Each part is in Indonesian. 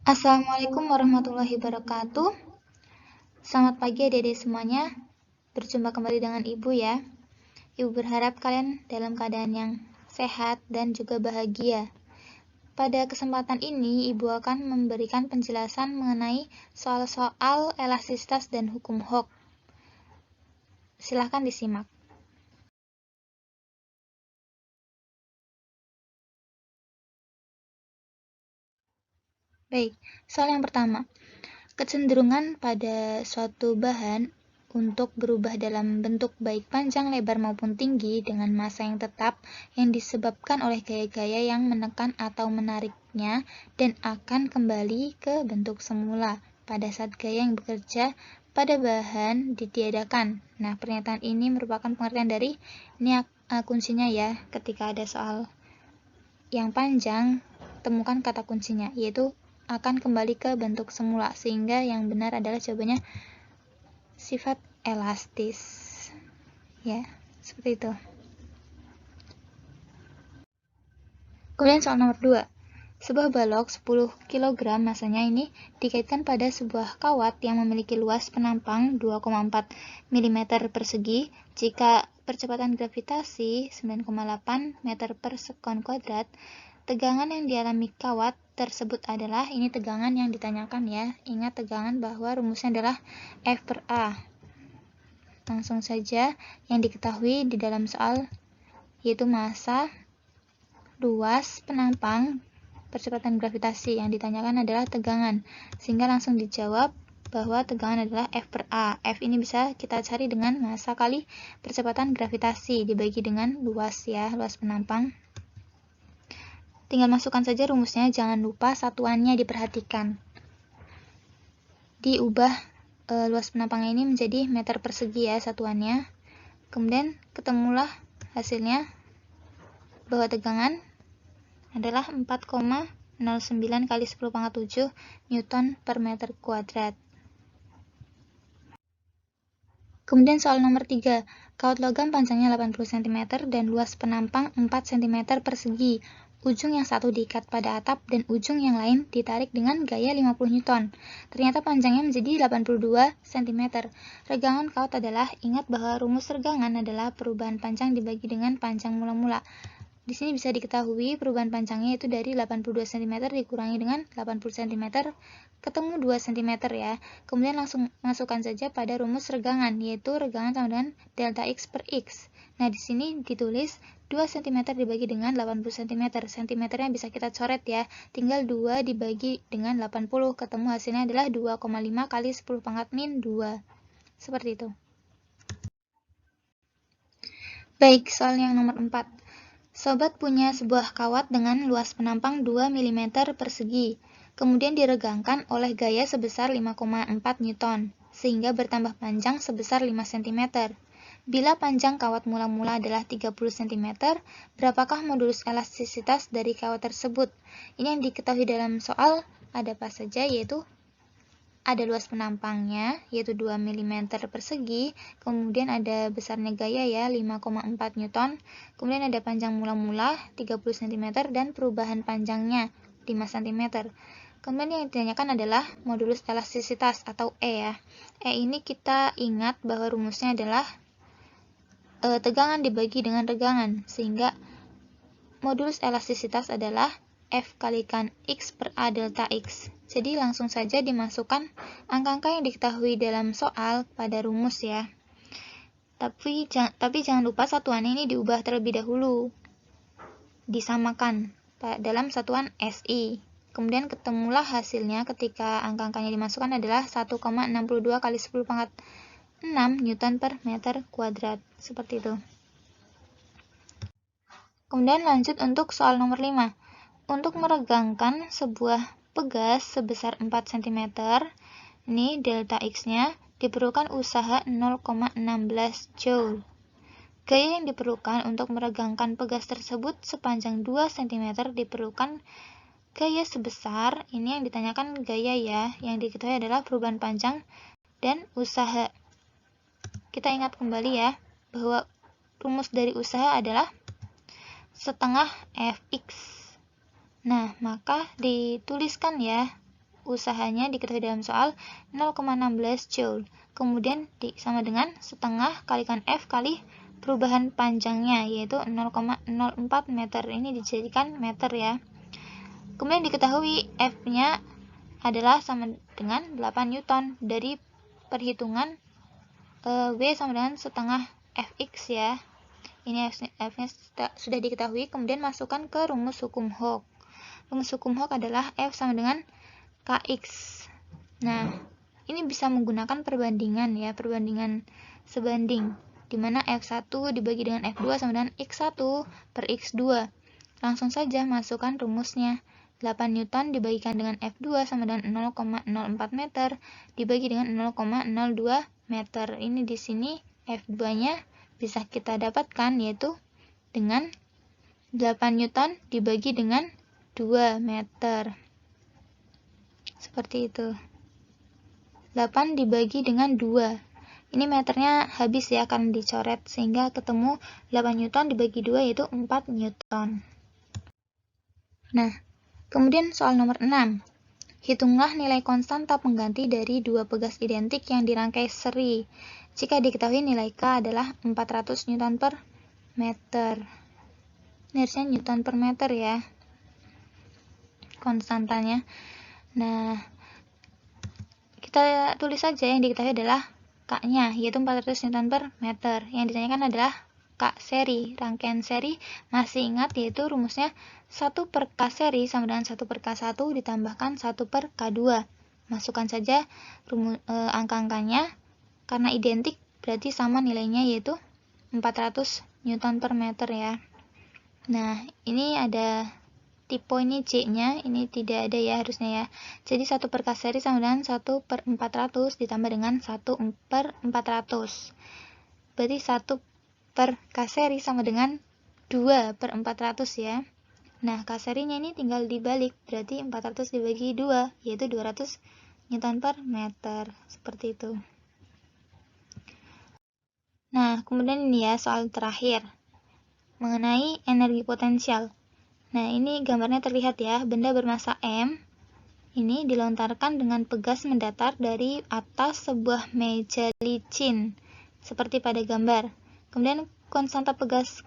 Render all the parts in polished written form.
Assalamualaikum warahmatullahi wabarakatuh. Selamat pagi adik-adik semuanya. Berjumpa kembali dengan Ibu ya. Ibu berharap kalian dalam keadaan yang sehat dan juga bahagia. Pada kesempatan ini, Ibu akan memberikan penjelasan mengenai soal-soal elastisitas dan hukum Hooke. Silahkan disimak. Baik, soal yang pertama. Kecenderungan pada suatu bahan untuk berubah dalam bentuk baik panjang, lebar maupun tinggi dengan massa yang tetap yang disebabkan oleh gaya-gaya yang menekan atau menariknya dan akan kembali ke bentuk semula pada saat gaya yang bekerja pada bahan ditiadakan. Nah, pernyataan ini merupakan pengertian dari ini kuncinya ya. Ketika ada soal yang panjang, temukan kata kuncinya, yaitu akan kembali ke bentuk semula, sehingga yang benar adalah jawabannya sifat elastis. Ya, seperti itu. Kemudian soal nomor 2. Sebuah balok 10 kg masanya ini dikaitkan pada sebuah kawat yang memiliki luas penampang 2,4 mm persegi. Jika percepatan gravitasi 9,8 meter per sekon kuadrat, tegangan yang dialami kawat tersebut adalah, ini tegangan yang ditanyakan ya. Ingat tegangan bahwa rumusnya adalah F per A. Langsung saja yang diketahui di dalam soal yaitu massa, luas, penampang, percepatan gravitasi. Yang ditanyakan adalah tegangan. Sehingga langsung dijawab bahwa tegangan adalah F per A. F ini bisa kita cari dengan massa kali percepatan gravitasi dibagi dengan luas ya, luas penampang. Tinggal masukkan saja rumusnya, jangan lupa satuannya diperhatikan. Diubah luas penampangnya ini menjadi meter persegi ya satuannya. Kemudian ketemulah hasilnya bahwa tegangan adalah 4,09 kali 10⁻⁷ Newton per meter kuadrat. Kemudian soal nomor 3. Kawat logam panjangnya 80 cm dan luas penampang 4 cm persegi. Ujung yang satu diikat pada atap dan ujung yang lain ditarik dengan gaya 50 Newton. Ternyata panjangnya menjadi 82 cm. Regangan kawat adalah, ingat bahwa rumus regangan adalah perubahan panjang dibagi dengan panjang mula-mula. Di sini bisa diketahui perubahan panjangnya itu dari 82 cm dikurangi dengan 80 cm, ketemu 2 cm ya. Kemudian langsung masukkan saja pada rumus regangan, yaitu regangan sama dengan delta X per X. Nah, di sini ditulis 2 cm dibagi dengan 80 cm. Cm-nya bisa kita coret ya. Tinggal 2 dibagi dengan 80, ketemu hasilnya adalah 2,5 kali 10⁻⁻². Seperti itu. Baik, soal yang nomor 4. Sobat punya sebuah kawat dengan luas penampang 2 mm persegi, kemudian diregangkan oleh gaya sebesar 5,4 Newton, sehingga bertambah panjang sebesar 5 cm. Bila panjang kawat mula-mula adalah 30 cm, berapakah modulus elastisitas dari kawat tersebut? Ini yang diketahui dalam soal ada apa saja, yaitu ada luas penampangnya, yaitu 2 mm persegi, kemudian ada besarnya gaya ya, 5,4 Newton, kemudian ada panjang mula-mula 30 cm, dan perubahan panjangnya 5 cm. Kemudian yang ditanyakan adalah modulus elastisitas atau E ya. E ini kita ingat bahwa rumusnya adalah tegangan dibagi dengan regangan, sehingga modulus elastisitas adalah F kalikan X per A delta X. Jadi langsung saja dimasukkan angka-angka yang diketahui dalam soal pada rumus ya. Tapi jangan lupa satuannya ini diubah terlebih dahulu. Disamakan dalam satuan SI. Kemudian ketemulah hasilnya ketika angka-angkanya dimasukkan adalah 1,62 kali 10⁻⁶ Newton per meter kuadrat. Seperti itu. Kemudian lanjut untuk soal nomor 5. Untuk meregangkan sebuah pegas sebesar 4 cm, ini delta X-nya, diperlukan usaha 0,16 Joule. Gaya yang diperlukan untuk meregangkan pegas tersebut sepanjang 2 cm diperlukan gaya sebesar, ini yang ditanyakan gaya ya, yang diketahui adalah perubahan panjang dan usaha. Kita ingat kembali ya, bahwa rumus dari usaha adalah setengah Fx. Nah, maka dituliskan ya usahanya diketahui dalam soal 0,16 Joule. Kemudian sama dengan setengah kalikan F kali perubahan panjangnya, yaitu 0,04 meter. Ini dijadikan meter ya. Kemudian diketahui F-nya adalah sama dengan 8 Newton dari perhitungan W sama dengan setengah Fx ya. Ini F-nya sudah diketahui. Kemudian masukkan ke rumus hukum Hooke. Rumus hukum Hooke adalah F sama dengan Kx. Nah, ini bisa menggunakan perbandingan ya, perbandingan sebanding, di mana F1 dibagi dengan F2 sama dengan X1 per X2. Langsung saja masukkan rumusnya. 8 Newton dibagikan dengan F2 sama dengan 0,04 meter dibagi dengan 0,02 meter. Ini di sini F2-nya bisa kita dapatkan yaitu dengan 8 Newton dibagi dengan 2 meter. Seperti itu. 8 dibagi dengan 2. Ini meternya habis ya, akan dicoret sehingga ketemu 8 Newton dibagi 2 yaitu 4 Newton. Nah, kemudian soal nomor 6. Hitunglah nilai konstanta pengganti dari dua pegas identik yang dirangkai seri. Jika diketahui nilai K adalah 400 Newton per meter. Ini harusnya Newton per meter ya, konstantanya. Nah, kita tulis saja yang diketahui adalah K-nya, yaitu 400 Newton per meter. Yang ditanyakan adalah K seri, rangkaian seri. Masih ingat yaitu rumusnya 1 per K seri sama dengan 1 per K1 ditambahkan 1 per K2. Masukkan saja angka-angkanya, karena identik berarti sama nilainya yaitu 400 Newton per meter ya. Nah, ini ada tipe ini C-nya, ini tidak ada ya harusnya ya. Jadi 1 per K seri sama dengan 1 per 400 ditambah dengan 1 per 400. Berarti 1 per K seri sama dengan 2 per 400 ya. Nah, K serinya ini tinggal dibalik, berarti 400 dibagi 2, yaitu 200 Newton per meter. Seperti itu. Nah, kemudian ini ya soal terakhir, mengenai energi potensial. Nah, ini gambarnya terlihat ya, benda bermassa M ini dilontarkan dengan pegas mendatar dari atas sebuah meja licin, seperti pada gambar. Kemudian konstanta pegas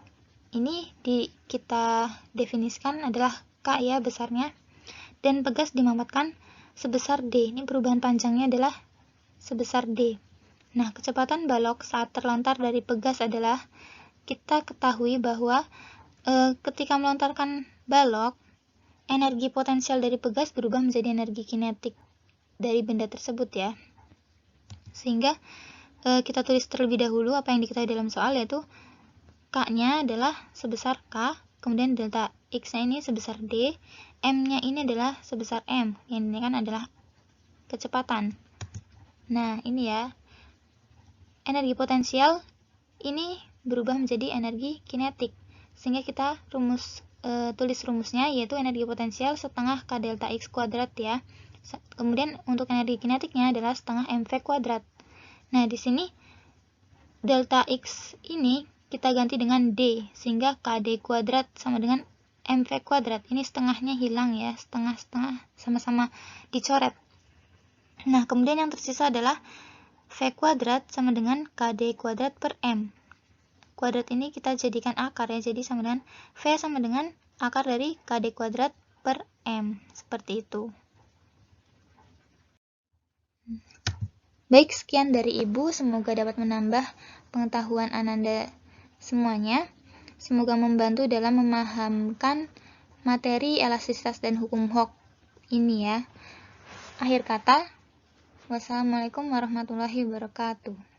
ini kita definisikan adalah K ya besarnya, dan pegas dimamatkan sebesar D. Ini perubahan panjangnya adalah sebesar D. Nah, kecepatan balok saat terlontar dari pegas adalah, kita ketahui bahwa ketika melontarkan balok, energi potensial dari pegas berubah menjadi energi kinetik dari benda tersebut ya. Sehingga kita tulis terlebih dahulu apa yang diketahui dalam soal, yaitu K-nya adalah sebesar K, kemudian delta X-nya ini sebesar D, M-nya ini adalah sebesar M, yang ini kan adalah kecepatan. Nah, ini ya, energi potensial ini berubah menjadi energi kinetik, sehingga kita tulis rumusnya, yaitu energi potensial setengah K delta X kuadrat ya. Kemudian untuk energi kinetiknya adalah setengah mv kuadrat. Nah, di sini delta X ini kita ganti dengan D, sehingga KD kuadrat sama dengan mv kuadrat. Ini setengahnya hilang ya, setengah-setengah sama-sama dicoret. Nah, kemudian yang tersisa adalah V kuadrat sama dengan KD kuadrat per M. Kuadrat ini kita jadikan akar ya, jadi sama dengan V sama dengan akar dari KD kuadrat per M. Seperti itu. Baik, sekian dari Ibu, semoga dapat menambah pengetahuan Ananda semuanya. Semoga membantu dalam memahamkan materi elastisitas dan hukum Hooke ini ya. Akhir kata, wassalamualaikum warahmatullahi wabarakatuh.